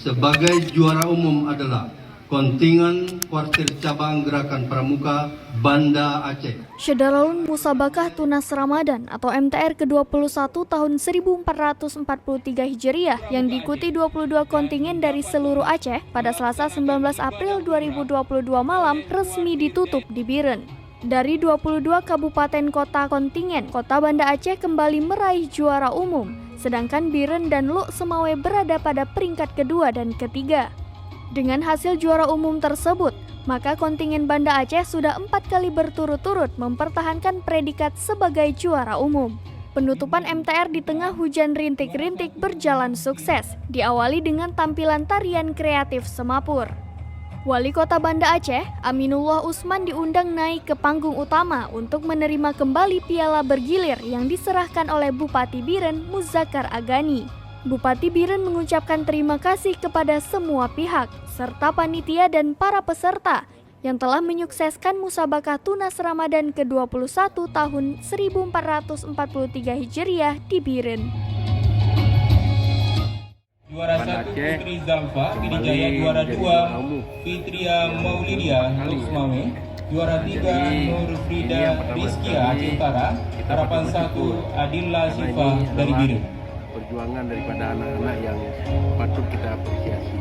sebagai juara umum adalah kontingen Kuartir Cabang Gerakan Pramuka Banda Aceh. Syedalun Musabakah Tunas Ramadan atau MTR ke-21 tahun 1443 Hijriah yang diikuti 22 kontingen dari seluruh Aceh pada Selasa 19 April 2022 malam resmi ditutup di Biren. Dari 22 kabupaten kota kontingen, Kota Banda Aceh kembali meraih juara umum, sedangkan Biren dan Luk Semawe berada pada peringkat kedua dan ketiga. Dengan hasil juara umum tersebut, maka kontingen Banda Aceh sudah 4 kali berturut-turut mempertahankan predikat sebagai juara umum. Penutupan MTR di tengah hujan rintik-rintik berjalan sukses, diawali dengan tampilan tarian kreatif Semapur. Wali Kota Banda Aceh, Aminullah Usman diundang naik ke panggung utama untuk menerima kembali piala bergilir yang diserahkan oleh Bupati Biren, Muzakkar Agani. Bupati Biren mengucapkan terima kasih kepada semua pihak, serta panitia dan para peserta yang telah menyukseskan Musabakah Tunas Ramadan ke-21 tahun 1443 Hijriah di Biren. Juara 1 Putri Zalfa, Pidijaya. Juara 2 Fitria Maulidia, Luk Semawe. Juara 3 Nur Frida Rizkia, Aceh Utara. Harapan 1 Adilla Sifa dari Biren. Perjuangan daripada anak-anak yang patut kita apresiasi.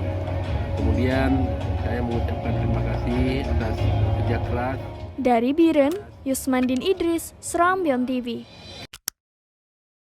Kemudian saya mengucapkan terima kasih atas kerja keras. Dari Biren, Yusmandin Idris, Serambion TV.